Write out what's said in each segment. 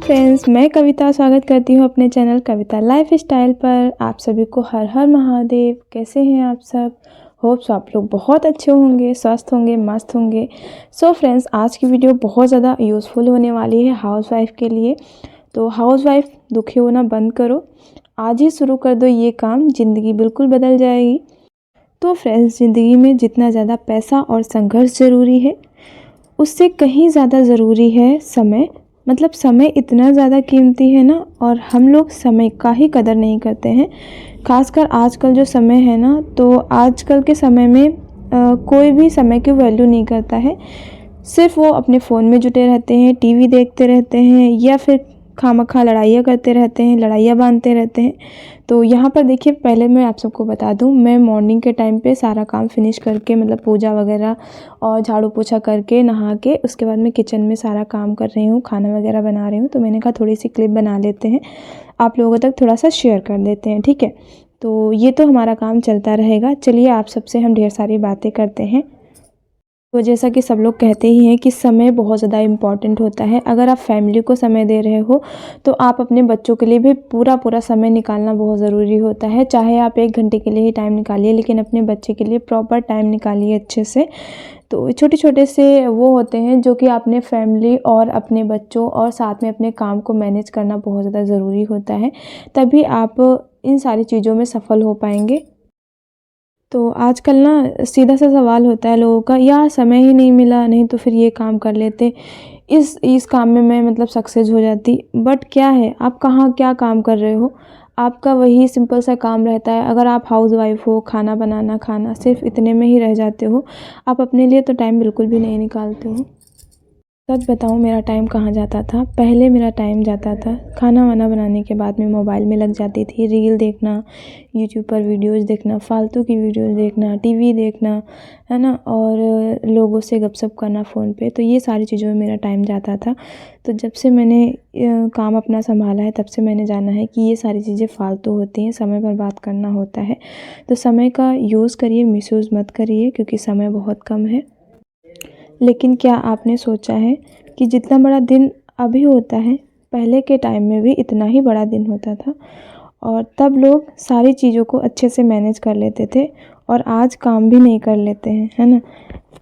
Friends, मैं कविता स्वागत करती हूँ अपने चैनल कविता लाइफ स्टाइल पर। आप सभी को हर हर महादेव। कैसे हैं आप सब? होप्स आप लोग बहुत अच्छे होंगे, स्वस्थ होंगे, मस्त होंगे। सो फ्रेंड्स, आज की वीडियो बहुत ज़्यादा यूज़फुल होने वाली है हाउसवाइफ के लिए। तो हाउसवाइफ दुखी होना बंद करो, आज ही शुरू कर दो ये काम, ज़िंदगी बिल्कुल बदल जाएगी। तो फ्रेंड्स, ज़िंदगी में जितना ज़्यादा पैसा और संघर्ष ज़रूरी है, उससे कहीं ज़्यादा ज़रूरी है समय। मतलब समय इतना ज़्यादा कीमती है ना, और हम लोग समय का ही कदर नहीं करते हैं। खासकर आजकल जो समय है ना, तो आजकल के समय में कोई भी समय की वैल्यू नहीं करता है। सिर्फ वो अपने फ़ोन में जुटे रहते हैं, टीवी देखते रहते हैं, या फिर खामखा लड़ाइयाँ करते रहते हैं, लड़ाइयाँ बांधते रहते हैं। तो यहाँ पर देखिए, पहले मैं आप सबको बता दूँ, मैं मॉर्निंग के टाइम पे सारा काम फिनिश करके, मतलब पूजा वगैरह और झाड़ू पोछा करके, नहा के, उसके बाद मैं किचन में सारा काम कर रही हूँ, खाना वगैरह बना रही हूँ। तो मैंने कहा थोड़ी सी क्लिप बना लेते हैं, आप लोगों तक थोड़ा सा शेयर कर देते हैं, ठीक है। तो ये तो हमारा काम चलता रहेगा। चलिए, आप सबसे हम ढेर सारी बातें करते हैं। तो जैसा कि सब लोग कहते ही हैं कि समय बहुत ज़्यादा इम्पॉर्टेंट होता है। अगर आप फैमिली को समय दे रहे हो, तो आप अपने बच्चों के लिए भी पूरा समय निकालना बहुत ज़रूरी होता है। चाहे आप 1 घंटे के लिए ही टाइम निकालिए, लेकिन अपने बच्चे के लिए प्रॉपर टाइम निकालिए अच्छे से। तो छोटे-छोटे से वो होते हैं जो कि अपने फैमिली और अपने बच्चों और साथ में अपने काम को मैनेज करना बहुत ज़्यादा ज़रूरी होता है। तभी आप इन सारी चीज़ों में सफल हो पाएँगे। तो आजकल ना सीधा सा सवाल होता है लोगों का, यार समय ही नहीं मिला, नहीं तो फिर ये काम कर लेते, इस काम में मैं मतलब सक्सेस हो जाती। बट क्या है, आप कहाँ क्या काम कर रहे हो? आपका वही सिंपल सा काम रहता है। अगर आप हाउसवाइफ हो, खाना बनाना, खाना, सिर्फ इतने में ही रह जाते हो, आप अपने लिए तो टाइम बिल्कुल भी नहीं निकालते हो। सच बताऊँ, मेरा टाइम कहाँ जाता था? पहले मेरा टाइम जाता था खाना वाना बनाने के बाद में मोबाइल में लग जाती थी, रील देखना, यूट्यूब पर वीडियोज़ देखना, फालतू की वीडियोज़ देखना, टीवी देखना, है ना, और लोगों से गपशप करना फ़ोन पे। तो ये सारी चीज़ों में मेरा टाइम जाता था। तो जब से मैंने काम अपना सँभाला है, तब से मैंने जाना है कि ये सारी चीज़ें फालतू होती हैं, समय बर्बाद करना होता है। तो समय का यूज़ करिए, मिसयूज़ मत करिए, क्योंकि समय बहुत कम है। लेकिन क्या आपने सोचा है कि जितना बड़ा दिन अभी होता है, पहले के टाइम में भी इतना ही बड़ा दिन होता था, और तब लोग सारी चीज़ों को अच्छे से मैनेज कर लेते थे, और आज काम भी नहीं कर लेते हैं, है ना।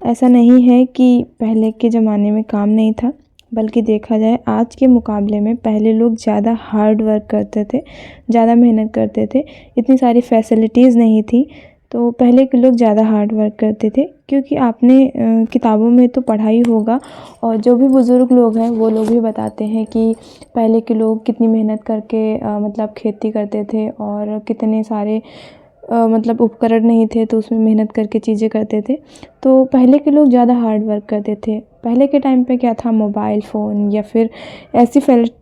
ऐसा नहीं है कि पहले के ज़माने में काम नहीं था, बल्कि देखा जाए आज के मुकाबले में पहले लोग ज़्यादा हार्ड वर्क करते थे, ज़्यादा मेहनत करते थे। इतनी सारी फैसिलिटीज़ नहीं थी, तो पहले के लोग ज़्यादा हार्ड वर्क करते थे। क्योंकि आपने किताबों में तो पढ़ा ही होगा, और जो भी बुज़ुर्ग लोग हैं वो लोग भी बताते हैं कि पहले के लोग कितनी मेहनत करके मतलब खेती करते थे, और कितने सारे मतलब उपकरण नहीं थे, तो उसमें मेहनत करके चीज़ें करते थे। तो पहले के लोग ज़्यादा हार्ड वर्क करते थे। पहले के टाइम पे क्या था, मोबाइल फ़ोन या फिर ऐसी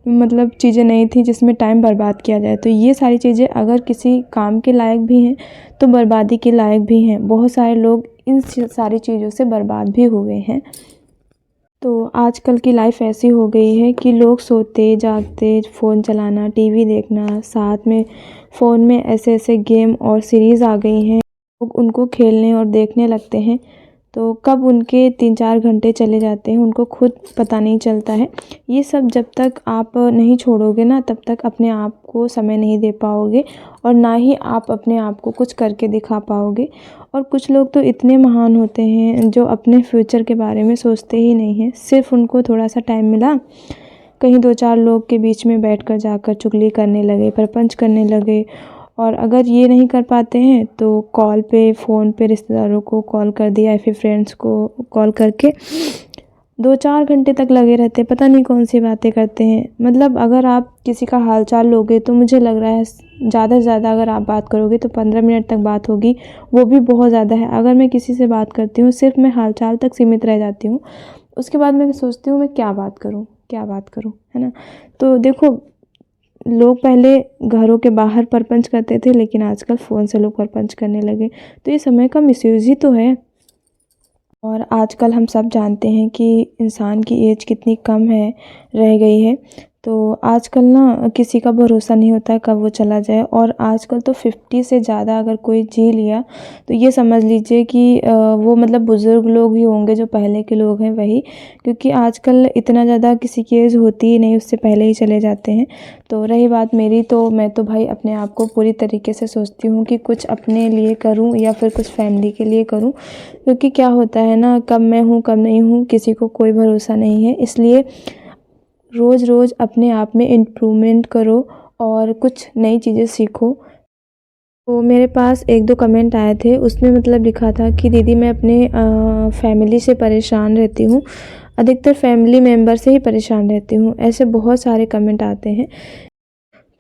मतलब चीज़ें नहीं थी जिसमें टाइम बर्बाद किया जाए। तो ये सारी चीज़ें अगर किसी काम के लायक भी हैं, तो बर्बादी के लायक भी हैं। बहुत सारे लोग इन सारी चीज़ों से बर्बाद भी हुए हैं। तो आजकल की लाइफ ऐसी हो गई है कि लोग सोते जागते फ़ोन चलाना, टीवी देखना, साथ में फ़ोन में ऐसे-ऐसे गेम और सीरीज़ आ गई हैं, लोग उनको खेलने और देखने लगते हैं। तो कब उनके 3-4 घंटे चले जाते हैं, उनको खुद पता नहीं चलता है। ये सब जब तक आप नहीं छोड़ोगे ना, तब तक अपने आप को समय नहीं दे पाओगे, और ना ही आप अपने आप को कुछ करके दिखा पाओगे। और कुछ लोग तो इतने महान होते हैं जो अपने फ्यूचर के बारे में सोचते ही नहीं हैं। सिर्फ उनको थोड़ा सा टाइम मिला, कहीं 2-4 लोग के बीच में बैठकर जाकर चुगली करने लगे, प्रपंच करने लगे। और अगर ये नहीं कर पाते हैं, तो कॉल पे, फ़ोन पे रिश्तेदारों को कॉल कर दिया, या फिर फ्रेंड्स को कॉल करके 2-4 घंटे तक लगे रहते हैं, पता नहीं कौन सी बातें करते हैं। मतलब अगर आप किसी का हाल-चाल लोगे, तो मुझे लग रहा है ज़्यादा से ज़्यादा अगर आप बात करोगे तो 15 मिनट तक बात होगी, वो भी बहुत ज़्यादा है। अगर मैं किसी से बात करती हूँ, सिर्फ मैं हाल-चाल तक सीमित रह जाती हूँ। उसके बाद मैं सोचती हूँ, मैं क्या बात करूँ, क्या बात करूँ, है ना। तो देखो, लोग पहले घरों के बाहर प्रपंच करते थे, लेकिन आजकल फ़ोन से लोग प्रपंच करने लगे। तो ये समय का मिसयूज़ ही तो है। और आजकल हम सब जानते हैं कि इंसान की एज कितनी कम है, रह गई है। तो आजकल ना किसी का भरोसा नहीं होता है कब वो चला जाए। और आजकल तो 50 से ज़्यादा अगर कोई जी लिया तो ये समझ लीजिए कि वो मतलब बुज़ुर्ग लोग ही होंगे, जो पहले के लोग हैं वही। क्योंकि आजकल इतना ज़्यादा किसी की एज होती ही नहीं, उससे पहले ही चले जाते हैं। तो रही बात मेरी, तो मैं तो भाई अपने आप को पूरी तरीके से सोचती हूँ कि कुछ अपने लिए करूँ या फिर कुछ फैमिली के लिए करूँ। क्योंकि क्या होता है ना, कब मैं हूँ कब नहीं हूँ किसी को कोई भरोसा नहीं है। इसलिए रोज़ रोज़ अपने आप में इम्प्रूवमेंट करो और कुछ नई चीज़ें सीखो। तो मेरे पास 1-2 कमेंट आए थे, उसमें मतलब लिखा था कि दीदी मैं अपने फैमिली से परेशान रहती हूँ, अधिकतर फैमिली मेंबर से ही परेशान रहती हूँ। ऐसे बहुत सारे कमेंट आते हैं।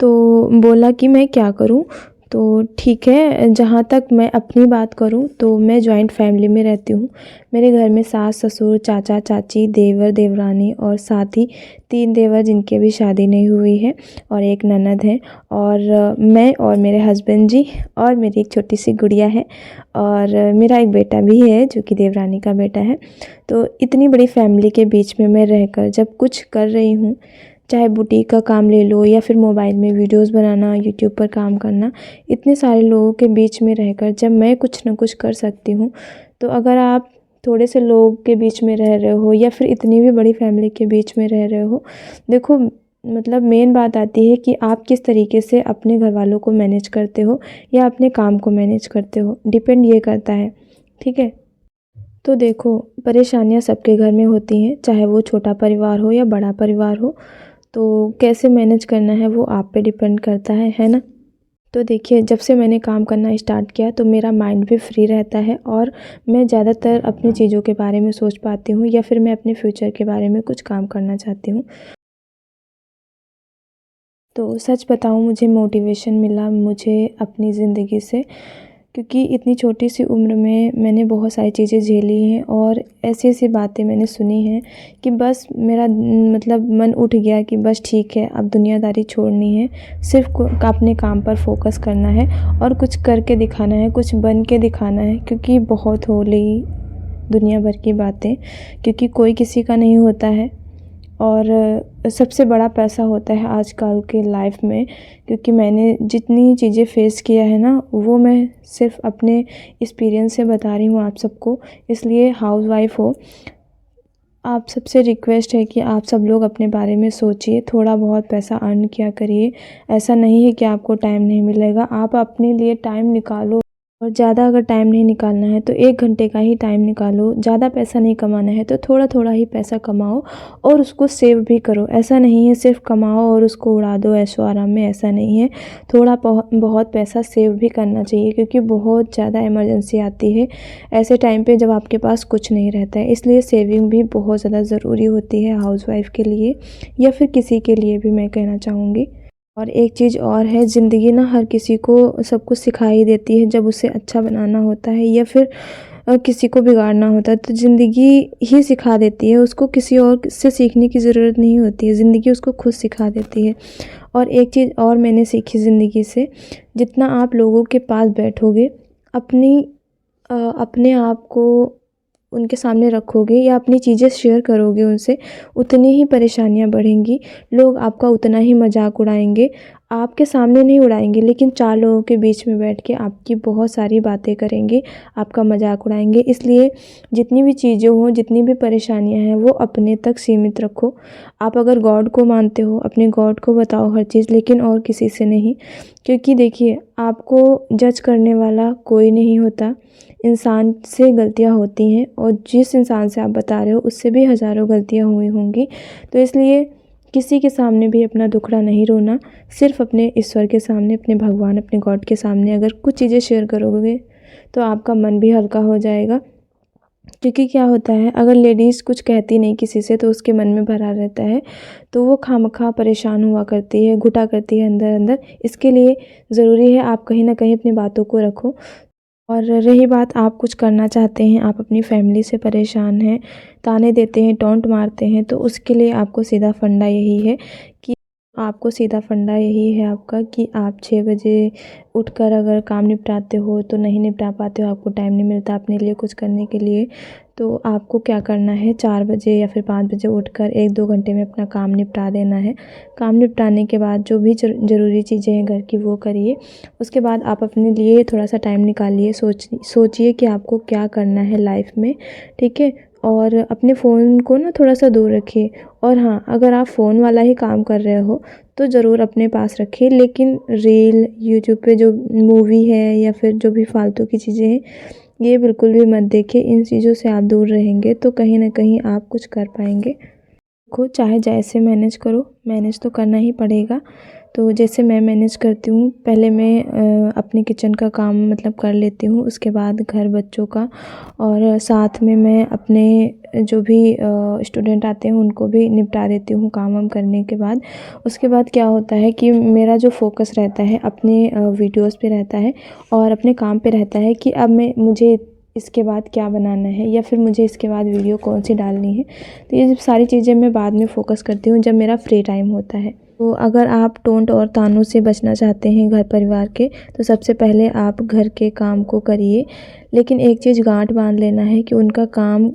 तो बोला कि मैं क्या करूँ? तो ठीक है, जहाँ तक मैं अपनी बात करूँ तो मैं जॉइंट फैमिली में रहती हूँ। मेरे घर में सास-ससुर, चाचा-चाची, देवर-देवरानी और साथ ही 3 देवर जिनकी अभी शादी नहीं हुई है और 1 ननद है। और मैं और मेरे हस्बैंड जी और मेरी एक छोटी-सी गुड़िया है और मेरा एक बेटा भी है जो कि देवरानी का बेटा है। तो इतनी बड़ी फैमिली के बीच में मैं रहकर जब कुछ कर रही हूँ, चाहे बुटीक का काम ले लो या फिर मोबाइल में वीडियोज़ बनाना, यूट्यूब पर काम करना, इतने सारे लोगों के बीच में रहकर जब मैं कुछ न कुछ कर सकती हूँ, तो अगर आप थोड़े से लोग के बीच में रह रहे हो या फिर इतनी भी बड़ी फैमिली के बीच में रह रहे हो, देखो मतलब मेन बात आती है कि आप किस तरीके से अपने घरवालों को मैनेज करते हो या अपने काम को मैनेज करते हो, डिपेंड ये करता है, ठीक है? तो देखो, परेशानियाँ सबके घर में होती हैं, चाहे वो छोटा परिवार हो या बड़ा परिवार हो। तो कैसे मैनेज करना है वो आप पे डिपेंड करता है ना? तो देखिए, जब से मैंने काम करना स्टार्ट किया तो मेरा माइंड भी फ्री रहता है और मैं ज़्यादातर अपनी चीज़ों के बारे में सोच पाती हूँ या फिर मैं अपने फ्यूचर के बारे में कुछ काम करना चाहती हूँ। तो सच बताऊँ, मुझे मोटिवेशन मिला मुझे अपनी ज़िंदगी से, क्योंकि इतनी छोटी सी उम्र में मैंने बहुत सारी चीज़ें झेली हैं और ऐसी-ऐसी बातें मैंने सुनी हैं कि बस मेरा मतलब मन उठ गया कि बस ठीक है, अब दुनियादारी छोड़नी है, सिर्फ़ अपने काम पर फ़ोकस करना है और कुछ करके दिखाना है, कुछ बन के दिखाना है। क्योंकि बहुत हो ली दुनिया भर की बातें, क्योंकि कोई किसी का नहीं होता है। और सबसे बड़ा पैसा होता है आजकल के लाइफ में। क्योंकि मैंने जितनी चीज़ें फ़ेस किया है ना, वो मैं सिर्फ़ अपने एक्सपीरियंस से बता रही हूँ आप सबको। इसलिए हाउसवाइफ़ हो, आप सबसे रिक्वेस्ट है कि आप सब लोग अपने बारे में सोचिए, थोड़ा बहुत पैसा अर्न किया करिए। ऐसा नहीं है कि आपको टाइम नहीं मिलेगा, आप अपने लिए टाइम निकालो। और ज़्यादा अगर टाइम नहीं निकालना है तो 1 घंटे का ही टाइम निकालो। ज़्यादा पैसा नहीं कमाना है तो थोड़ा-थोड़ा ही पैसा कमाओ और उसको सेव भी करो। ऐसा नहीं है सिर्फ़ कमाओ और उसको उड़ा दो ऐशो-आराम में, ऐसा नहीं है। थोड़ा बहुत पैसा सेव भी करना चाहिए, क्योंकि बहुत ज़्यादा इमरजेंसी आती है ऐसे टाइम पे जब आपके पास कुछ नहीं रहता है। इसलिए सेविंग भी बहुत ज़्यादा ज़रूरी होती है हाउसवाइफ़ के लिए या फिर किसी के लिए भी, मैं कहना चाहूँगी। और एक चीज़ और है, ज़िंदगी ना हर किसी को सब कुछ सिखा ही देती है। जब उसे अच्छा बनाना होता है या फिर किसी को बिगाड़ना होता है तो ज़िंदगी ही सिखा देती है। उसको किसी और से सीखने की ज़रूरत नहीं होती है, ज़िंदगी उसको खुद सिखा देती है। और एक चीज़ और मैंने सीखी ज़िंदगी से, जितना आप लोगों के पास बैठोगे, अपनी अपने आप को उनके सामने रखोगे या अपनी चीज़ें शेयर करोगे उनसे, उतनी ही परेशानियाँ बढ़ेंगी। लोग आपका उतना ही मज़ाक उड़ाएँगे, आपके सामने नहीं उड़ाएँगे लेकिन 4 लोगों के बीच में बैठ के आपकी बहुत सारी बातें करेंगे, आपका मज़ाक उड़ाएँगे। इसलिए जितनी भी चीज़ें हों, जितनी भी परेशानियाँ हैं, वो अपने तक सीमित रखो। आप अगर गॉड को मानते हो, अपने गॉड को बताओ हर चीज़, लेकिन और किसी से नहीं। क्योंकि देखिए, आपको जज करने वाला कोई नहीं होता। इंसान से गलतियाँ होती हैं और जिस इंसान से आप बता रहे हो उससे भी हज़ारों गलतियाँ हुई होंगी। तो इसलिए किसी के सामने भी अपना दुखड़ा नहीं रोना, सिर्फ़ अपने ईश्वर के सामने, अपने भगवान, अपने गॉड के सामने अगर कुछ चीज़ें शेयर करोगे तो आपका मन भी हल्का हो जाएगा। क्योंकि क्या होता है, अगर लेडीज़ कुछ कहती नहीं किसी से तो उसके मन में भरा रहता है, तो वो खामख़ा परेशान हुआ करती है, घुटा करती है अंदर-अंदर। इसके लिए ज़रूरी है आप कहीं न कहीं अपनी बातों को रखो। और रही बात, आप कुछ करना चाहते हैं, आप अपनी फैमिली से परेशान हैं, ताने देते हैं, टॉन्ट मारते हैं, तो उसके लिए आपको सीधा फंडा यही है कि आपका कि आप 6 बजे उठकर अगर काम निपटाते हो तो नहीं निपटा पाते हो, आपको टाइम नहीं मिलता अपने लिए कुछ करने के लिए। तो आपको क्या करना है, 4 बजे या फिर 5 बजे उठकर 1-2 घंटे में अपना काम निपटा देना है। काम निपटाने के बाद जो भी ज़रूरी चीज़ें हैं घर की वो करिए। उसके बाद आप अपने लिए थोड़ा-सा टाइम निकालिए, सोचिए कि आपको क्या करना है लाइफ़ में, ठीक है? और अपने फ़ोन को ना थोड़ा-सा दूर रखिए। और हाँ, अगर आप फ़ोन वाला ही काम कर रहे हो तो ज़रूर अपने पास रखिए, लेकिन रील, यूट्यूब पे जो मूवी है या फिर जो भी फालतू की चीज़ें हैं, ये बिल्कुल भी मत देखिए। इन चीज़ों से आप दूर रहेंगे तो कहीं न कहीं आप कुछ कर पाएँगे। को चाहे जैसे मैनेज करो, मैनेज तो करना ही पड़ेगा। तो जैसे मैं मैनेज करती हूँ, पहले मैं अपने किचन का काम मतलब कर लेती हूँ, उसके बाद घर बच्चों का, और साथ में मैं अपने जो भी स्टूडेंट आते हैं उनको भी निपटा देती हूँ काम वाम करने के बाद। उसके बाद क्या होता है कि मेरा जो फ़ोकस रहता है अपने वीडियोज़ पे रहता है और अपने काम पे रहता है कि अब मुझे इसके बाद क्या बनाना है या फिर मुझे इसके बाद वीडियो कौन-सी डालनी है। तो ये सारी चीज़ें मैं बाद में फ़ोकस करती हूँ जब मेरा फ्री टाइम होता है। तो अगर आप टोंट और तानों से बचना चाहते हैं घर परिवार के, तो सबसे पहले आप घर के काम को करिए। लेकिन एक चीज़ गाँठ बाँध लेना है कि उनका काम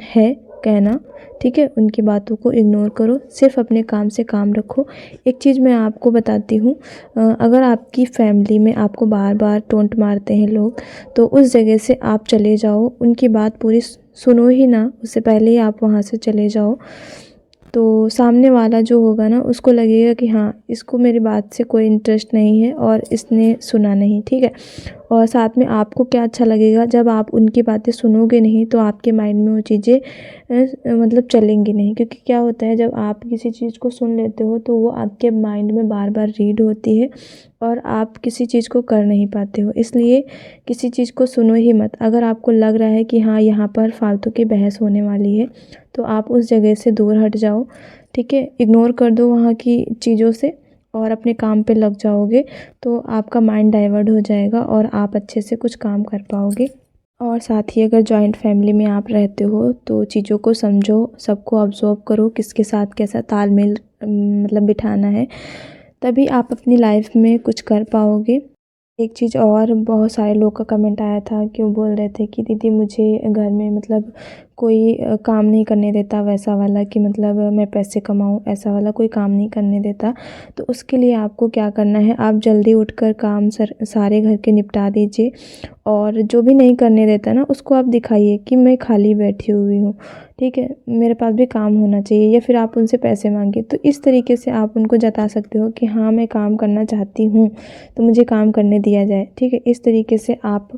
है कहना, ठीक है? उनकी बातों को इग्नोर करो, सिर्फ़ अपने काम से काम रखो। एक चीज़ मैं आपको बताती हूँ, अगर आपकी फ़ैमिली में आपको बार-बार टोंट मारते हैं लोग, तो उस जगह से आप चले जाओ, उनकी बात पूरी सुनो ही ना, उससे पहले ही आप वहाँ से चले जाओ। तो सामने वाला जो होगा ना उसको लगेगा कि हाँ, इसको मेरी बात से कोई इंटरेस्ट नहीं है और इसने सुना नहीं, ठीक है? और साथ में आपको क्या अच्छा लगेगा, जब आप उनकी बातें सुनोगे नहीं तो आपके माइंड में वो चीज़ें मतलब चलेंगी नहीं, क्योंकि क्या होता है जब आप किसी चीज़ को सुन लेते हो तो वो आपके माइंड में बार-बार रीड होती है और आप किसी चीज़ को कर नहीं पाते हो। इसलिए किसी चीज़ को सुनो ही मत। अगर आपको लग रहा है कि हाँ, यहाँ पर फालतू की बहस होने वाली है, तो आप उस जगह से दूर हट जाओ, ठीक है? इग्नोर कर दो वहाँ की चीज़ों से और अपने काम पे लग जाओगे, तो आपका माइंड डाइवर्ट हो जाएगा और आप अच्छे से कुछ काम कर पाओगे। और साथ ही अगर जॉइंट फैमिली में आप रहते हो तो चीज़ों को समझो, सबको ऑब्ज़र्व करो, किसके साथ कैसा तालमेल मतलब बिठाना है, तभी आप अपनी लाइफ़ में कुछ कर पाओगे। एक चीज़ और, बहुत सारे लोग का कमेंट आया था कि वो बोल रहे थे कि दीदी मुझे घर में मतलब कोई काम नहीं करने देता, वैसा वाला कि मतलब मैं पैसे कमाऊँ, ऐसा वाला कोई काम नहीं करने देता। तो उसके लिए आपको क्या करना है, आप जल्दी उठकर काम सारे घर के निपटा दीजिए और जो भी नहीं करने देता ना उसको आप दिखाइए कि मैं खाली बैठी हुई हूँ, ठीक है? मेरे पास भी काम होना चाहिए, या फिर आप उनसे पैसे माँगिए। तो इस तरीके से आप उनको जता सकते हो कि हाँ, मैं काम करना चाहती हूँ, तो मुझे काम करने दिया जाए, ठीक है? इस तरीके से आप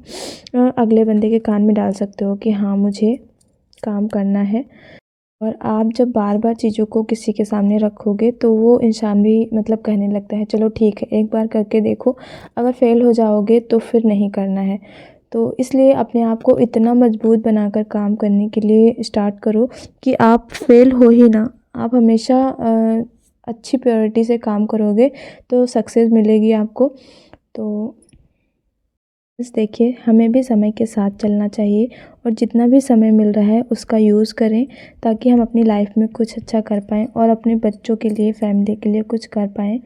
अगले बंदे के कान में डाल सकते हो कि हाँ, मुझे काम करना है। और आप जब बार-बार चीज़ों को किसी के सामने रखोगे तो वो इंसान भी मतलब कहने लगता है चलो ठीक है, एक बार करके देखो, अगर फ़ेल हो जाओगे तो फिर नहीं करना है। तो इसलिए अपने आप को इतना मजबूत बनाकर काम करने के लिए स्टार्ट करो कि आप फ़ेल हो ही ना। आप हमेशा अच्छी प्रायोरिटी से काम करोगे तो सक्सेस मिलेगी आपको। तो बस देखिए, हमें भी समय के साथ चलना चाहिए और जितना भी समय मिल रहा है उसका यूज़ करें, ताकि हम अपनी लाइफ में कुछ अच्छा कर पाएँ और अपने बच्चों के लिए, फैमिली के लिए कुछ कर पाएँ।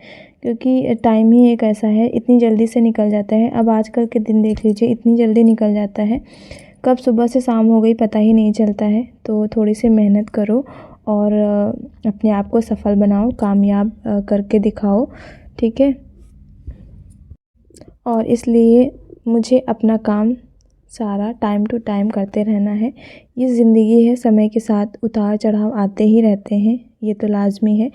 क्योंकि टाइम ही एक ऐसा है, इतनी जल्दी से निकल जाता है। अब आजकल के दिन देख लीजिए, इतनी जल्दी निकल जाता है, कब सुबह से शाम हो गई पता ही नहीं चलता है। तो थोड़ी सी मेहनत करो और अपने आप को सफल बनाओ, कामयाब करके दिखाओ, ठीक है? और इसलिए मुझे अपना काम सारा टाइम टू टाइम करते रहना है। ये ज़िंदगी है, समय के साथ उतार-चढ़ाव आते ही रहते हैं, ये तो लाज़मी है।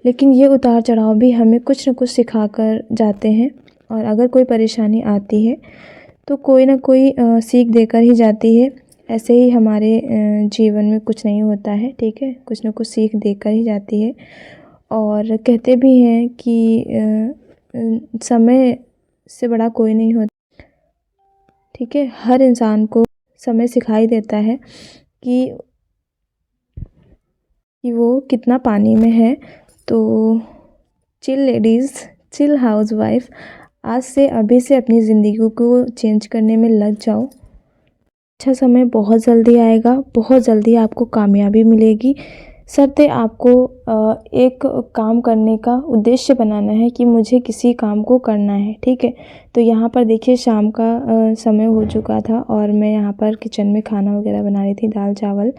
लेकिन ये उतार-चढ़ाव भी हमें कुछ न कुछ सिखा कर जाते हैं, और अगर कोई परेशानी आती है तो कोई न कोई सीख देकर ही जाती है। ऐसे ही हमारे जीवन में कुछ नहीं होता है, ठीक है? कुछ न कुछ सीख देकर ही जाती है। और कहते भी हैं कि समय से बड़ा कोई नहीं होता, ठीक है? हर इंसान को समय सिखा ही देता है कि वो कितना पानी में है। तो चिल लेडीज़, चिल हाउसवाइफ़, आज से अभी से अपनी ज़िंदगी को चेंज करने में लग जाओ। अच्छा समय बहुत जल्दी आएगा, बहुत जल्दी आपको कामयाबी मिलेगी। शर्तें आपको एक काम करने का उद्देश्य बनाना है कि मुझे किसी काम को करना है, ठीक है। तो यहाँ पर देखिए शाम का समय हो चुका था और मैं यहाँ पर किचन में खाना वगैरह बना रही थी, दाल चावल।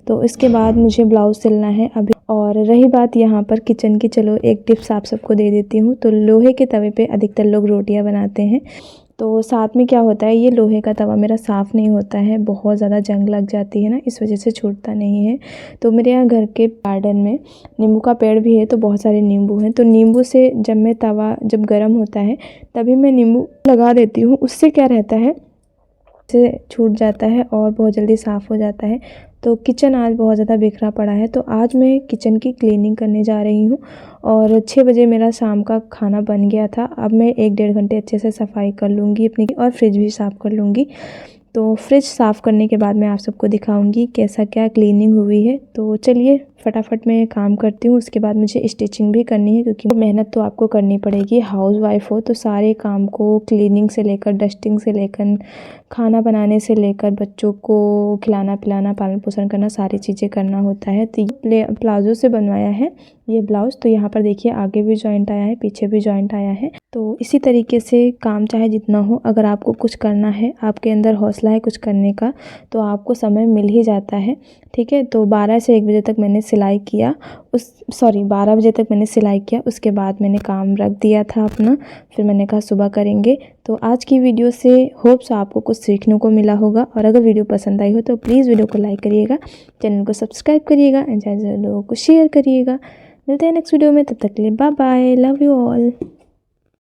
तो इसके बाद मुझे ब्लाउज़ सिलना है अभी। और रही बात यहाँ पर किचन की, चलो एक टिप्स आप सबको दे देती हूँ। तो लोहे के तवे पे अधिकतर लोग रोटियाँ बनाते हैं। तो साथ में क्या होता है, ये लोहे का तवा मेरा साफ़ नहीं होता है, बहुत ज़्यादा जंग लग जाती है ना, इस वजह से छूटता नहीं है। तो मेरे यहाँ घर के गार्डन में नींबू का पेड़ भी है, तो बहुत सारे नींबू हैं। तो नींबू से जब मैं तवा जब गर्म होता है तभी मैं नींबू लगा देती हूँ। उससे क्या रहता है, से छूट जाता है और बहुत जल्दी साफ़ हो जाता है। तो किचन आज बहुत ज़्यादा बिखरा पड़ा है, तो आज मैं किचन की क्लीनिंग करने जा रही हूँ। और 6 बजे मेरा शाम का खाना बन गया था। अब मैं 1-1.5 घंटे अच्छे से सफाई कर लूँगी अपनी, और फ्रिज भी साफ़ कर लूँगी। तो फ्रिज साफ़ करने के बाद मैं आप सबको दिखाऊंगी कैसा क्या क्लीनिंग हुई है। तो चलिए फटाफट मैं काम करती हूँ। उसके बाद मुझे स्टिचिंग भी करनी है, क्योंकि मेहनत तो आपको करनी पड़ेगी, हाउसवाइफ हो तो सारे काम को, क्लीनिंग से लेकर डस्टिंग से लेकर खाना बनाने से लेकर बच्चों को खिलाना पिलाना, पालन पोषण करना, सारी चीज़ें करना होता है। तो ये प्लाजो से बनवाया है ये ब्लाउज़। तो यहाँ पर देखिए आगे भी जॉइंट आया है, पीछे भी जॉइंट आया है। तो इसी तरीके से काम चाहे जितना हो, अगर आपको कुछ करना है, आपके अंदर हौसला है कुछ करने का, तो आपको समय मिल ही जाता है, ठीक है। तो 12 से 1 बजे तक मैंने सिलाई किया, 12 बजे तक मैंने सिलाई किया। उसके बाद मैंने काम रख दिया था अपना, फिर मैंने कहा सुबह करेंगे। तो आज की वीडियो से होप्स आपको कुछ सीखने को मिला होगा। और अगर वीडियो पसंद आई हो तो प्लीज़ वीडियो को लाइक करिएगा, चैनल को सब्सक्राइब करिएगा, एंड ज़्यादा लोगों को शेयर करिएगा। मिलते हैं नेक्स्ट वीडियो में, तब तक के लिए bye bye, love you all.